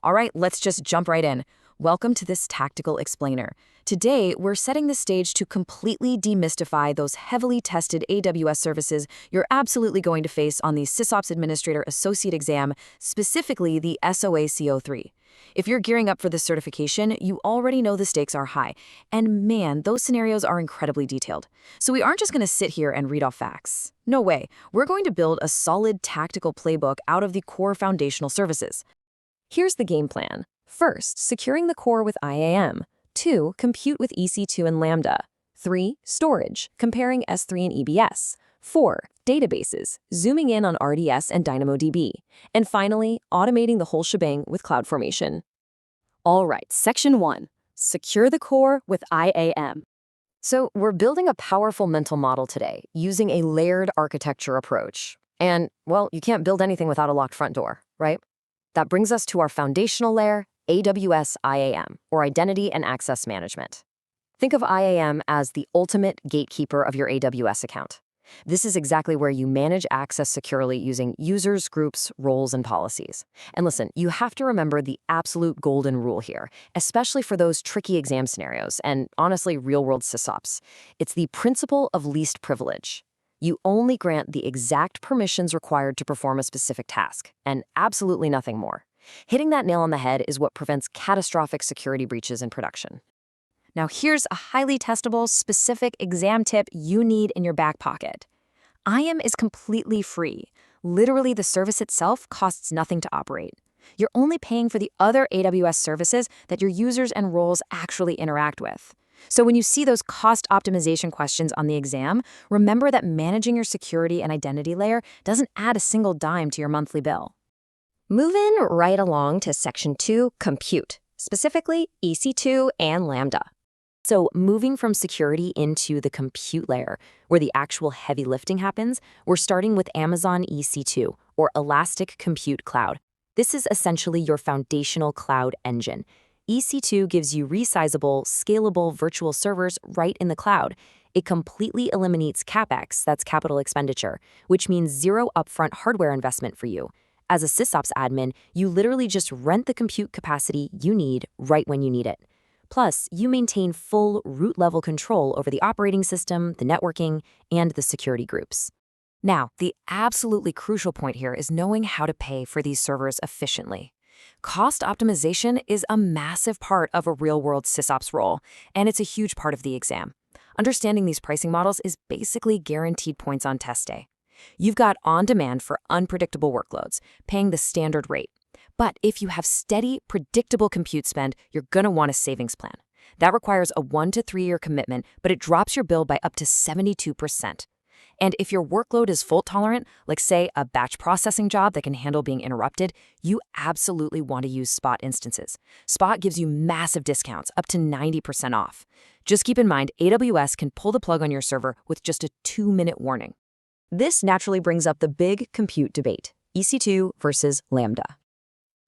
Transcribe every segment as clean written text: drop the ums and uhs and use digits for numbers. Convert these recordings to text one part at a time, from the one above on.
All right, let's just jump right in. Welcome to this Tactical Explainer. Today, we're setting the stage to completely demystify those heavily tested AWS services you're absolutely going to face on the SysOps Administrator Associate exam, specifically the SOA-C03. If you're gearing up for this certification, you already know the stakes are high. And man, those scenarios are incredibly detailed. So we aren't just going to sit here and read off facts. No way. We're going to build a solid tactical playbook out of the core foundational services. Here's the game plan. First, securing the core with IAM. 2, compute with EC2 and Lambda. 3, storage, comparing S3 and EBS. 4, databases, zooming in on RDS and DynamoDB. And finally, automating the whole shebang with CloudFormation. All right, section 1, secure the core with IAM. So we're building a powerful mental model today using a layered architecture approach. And, well, you can't build anything without a locked front door, right? That brings us to our foundational layer, AWS IAM, or Identity and Access Management. Think of IAM as the ultimate gatekeeper of your AWS account. This is exactly where you manage access securely using users, groups, roles, and policies. And listen, you have to remember the absolute golden rule here, especially for those tricky exam scenarios and, honestly, real-world SysOps. It's the principle of least privilege. You only grant the exact permissions required to perform a specific task, and absolutely nothing more. Hitting that nail on the head is what prevents catastrophic security breaches in production. Now here's a highly testable, specific exam tip you need in your back pocket. IAM is completely free. Literally, the service itself costs nothing to operate. You're only paying for the other AWS services that your users and roles actually interact with. So when you see those cost optimization questions on the exam, remember that managing your security and identity layer doesn't add a single dime to your monthly bill. Moving right along to section 2, compute, specifically EC2 and Lambda. So moving from security into the compute layer, where the actual heavy lifting happens, we're starting with Amazon EC2, or Elastic Compute Cloud. This is essentially your foundational cloud engine. EC2 gives you resizable, scalable virtual servers right in the cloud. It completely eliminates CapEx, that's capital expenditure, which means zero upfront hardware investment for you. As a SysOps admin, you literally just rent the compute capacity you need right when you need it. Plus, you maintain full root-level control over the operating system, the networking, and the security groups. Now, the absolutely crucial point here is knowing how to pay for these servers efficiently. Cost optimization is a massive part of a real-world SysOps role, and it's a huge part of the exam. Understanding these pricing models is basically guaranteed points on test day. You've got on-demand for unpredictable workloads, paying the standard rate. But if you have steady, predictable compute spend, you're going to want a savings plan. That requires a 1 to 3 year commitment, but it drops your bill by up to 72%. And if your workload is fault-tolerant, like say a batch processing job that can handle being interrupted, you absolutely want to use Spot instances. Spot gives you massive discounts, up to 90% off. Just keep in mind, AWS can pull the plug on your server with just a 2-minute warning. This naturally brings up the big compute debate, EC2 versus Lambda.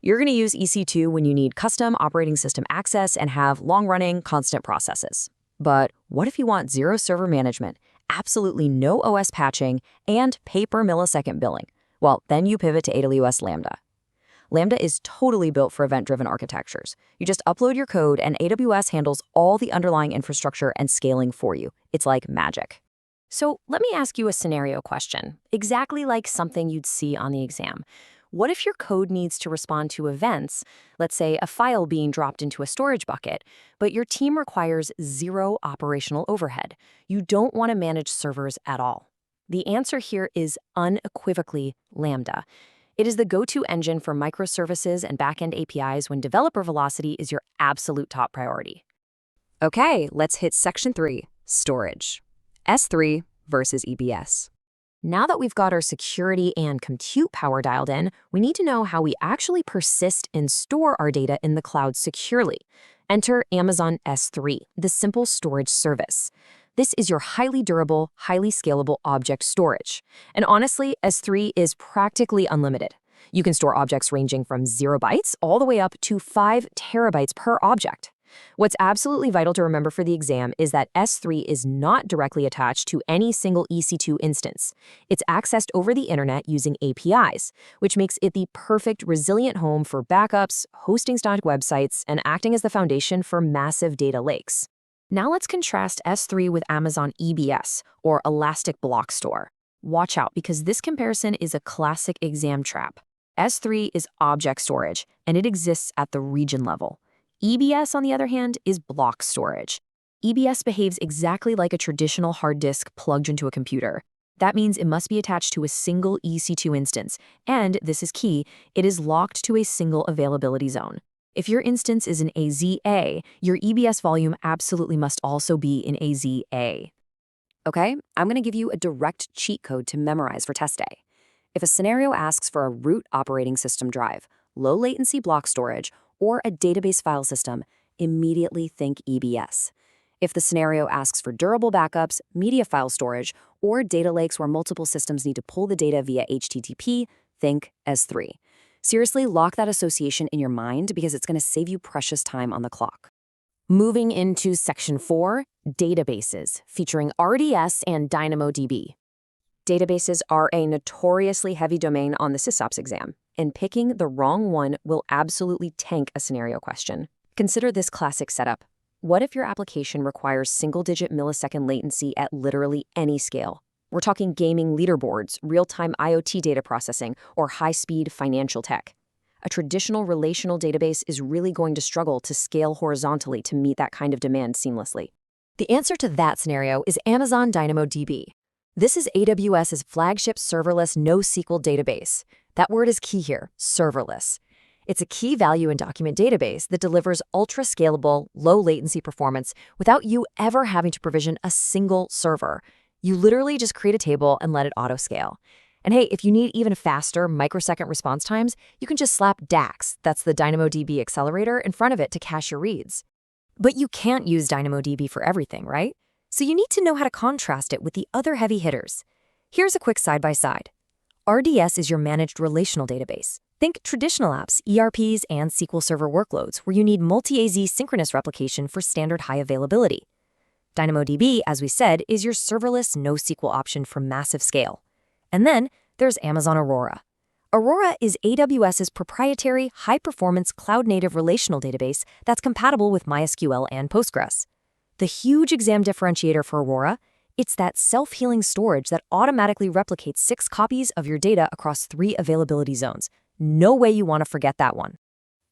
You're going to use EC2 when you need custom operating system access and have long-running, constant processes. But what if you want zero server management, absolutely no OS patching, and pay-per-millisecond billing? Well, then you pivot to AWS Lambda. Lambda is totally built for event-driven architectures. You just upload your code, and AWS handles all the underlying infrastructure and scaling for you. It's like magic. So let me ask you a scenario question, exactly like something you'd see on the exam. What if your code needs to respond to events, let's say a file being dropped into a storage bucket, but your team requires zero operational overhead? You don't want to manage servers at all. The answer here is unequivocally Lambda. It is the go-to engine for microservices and backend APIs when developer velocity is your absolute top priority. Okay, let's hit section 3, storage. S3 versus EBS. Now that we've got our security and compute power dialed in, we need to know how we actually persist and store our data in the cloud securely. Enter Amazon S3, the simple storage service. This is your highly durable, highly scalable object storage. And honestly, S3 is practically unlimited. You can store objects ranging from 0 bytes all the way up to 5 terabytes per object. What's absolutely vital to remember for the exam is that S3 is not directly attached to any single EC2 instance. It's accessed over the internet using APIs, which makes it the perfect resilient home for backups, hosting static websites, and acting as the foundation for massive data lakes. Now let's contrast S3 with Amazon EBS, or Elastic Block Store. Watch out, because this comparison is a classic exam trap. S3 is object storage, and it exists at the region level. EBS, on the other hand, is block storage. EBS behaves exactly like a traditional hard disk plugged into a computer. That means it must be attached to a single EC2 instance, and, this is key, it is locked to a single availability zone. If your instance is in AZA, your EBS volume absolutely must also be in AZA. Okay, I'm going to give you a direct cheat code to memorize for test day. If a scenario asks for a root operating system drive, low latency block storage, or a database file system, immediately think EBS. If the scenario asks for durable backups, media file storage, or data lakes where multiple systems need to pull the data via HTTP, think S3. Seriously, lock that association in your mind because it's going to save you precious time on the clock. Moving into Section 4, Databases, featuring RDS and DynamoDB. Databases are a notoriously heavy domain on the SysOps exam, and picking the wrong one will absolutely tank a scenario question. Consider this classic setup. What if your application requires single-digit millisecond latency at literally any scale? We're talking gaming leaderboards, real-time IoT data processing, or high-speed financial tech. A traditional relational database is really going to struggle to scale horizontally to meet that kind of demand seamlessly. The answer to that scenario is Amazon DynamoDB. This is AWS's flagship serverless NoSQL database. That word is key here, serverless. It's a key value and document database that delivers ultra-scalable, low-latency performance without you ever having to provision a single server. You literally just create a table and let it auto-scale. And hey, if you need even faster microsecond response times, you can just slap DAX, that's the DynamoDB accelerator, in front of it to cache your reads. But you can't use DynamoDB for everything, right? So you need to know how to contrast it with the other heavy hitters. Here's a quick side-by-side. RDS is your managed relational database. Think traditional apps, ERPs, and SQL Server workloads where you need multi-AZ synchronous replication for standard high availability. DynamoDB, as we said, is your serverless NoSQL option for massive scale. And then there's Amazon Aurora. Aurora is AWS's proprietary high-performance cloud-native relational database that's compatible with MySQL and Postgres. The huge exam differentiator for Aurora, it's that self-healing storage that automatically replicates 6 copies of your data across 3 availability zones. No way you want to forget that one.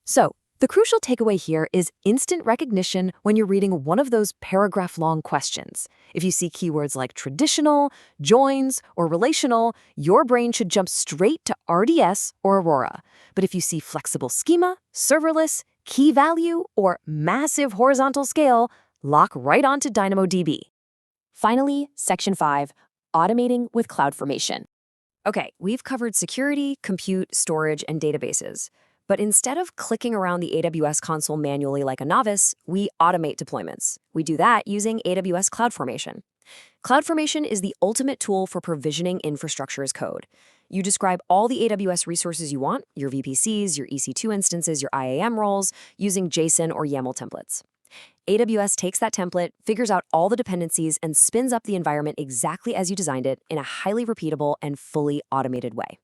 So, the crucial takeaway here is instant recognition when you're reading one of those paragraph-long questions. If you see keywords like traditional, joins, or relational, your brain should jump straight to RDS or Aurora. But if you see flexible schema, serverless, key value, or massive horizontal scale, lock right onto DynamoDB. Finally, Section 5, Automating with CloudFormation. Okay, we've covered security, compute, storage, and databases. But instead of clicking around the AWS console manually like a novice, we automate deployments. We do that using AWS CloudFormation. CloudFormation is the ultimate tool for provisioning infrastructure as code. You describe all the AWS resources you want, your VPCs, your EC2 instances, your IAM roles, using JSON or YAML templates. AWS takes that template, figures out all the dependencies, and spins up the environment exactly as you designed it in a highly repeatable and fully automated way.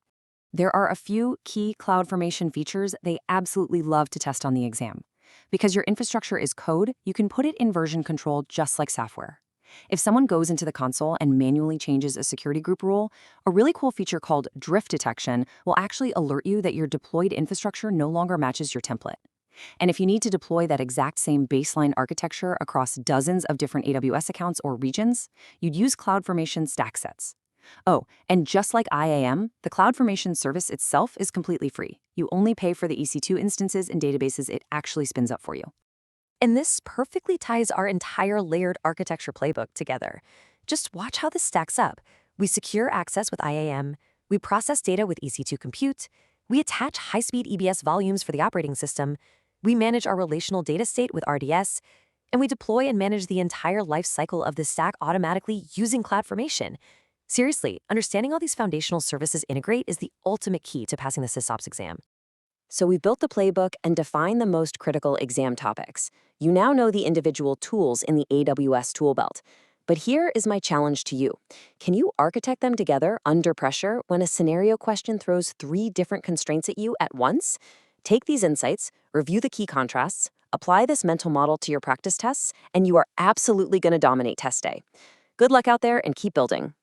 There are a few key CloudFormation features they absolutely love to test on the exam. Because your infrastructure is code, you can put it in version control just like software. If someone goes into the console and manually changes a security group rule, a really cool feature called drift detection will actually alert you that your deployed infrastructure no longer matches your template. And if you need to deploy that exact same baseline architecture across dozens of different AWS accounts or regions, you'd use CloudFormation stack sets. Oh, and just like IAM, the CloudFormation service itself is completely free. You only pay for the EC2 instances and databases it actually spins up for you. And this perfectly ties our entire layered architecture playbook together. Just watch how this stacks up. We secure access with IAM, we process data with EC2 compute, we attach high-speed EBS volumes for the operating system, we manage our relational data state with RDS, and we deploy and manage the entire life cycle of the stack automatically using CloudFormation. Seriously, understanding all these foundational services integrate is the ultimate key to passing the SysOps exam. So we've built the playbook and defined the most critical exam topics. You now know the individual tools in the AWS tool belt. But here is my challenge to you. Can you architect them together under pressure when a scenario question throws 3 different constraints at you at once? Take these insights, review the key contrasts, apply this mental model to your practice tests, and you are absolutely going to dominate test day. Good luck out there and keep building.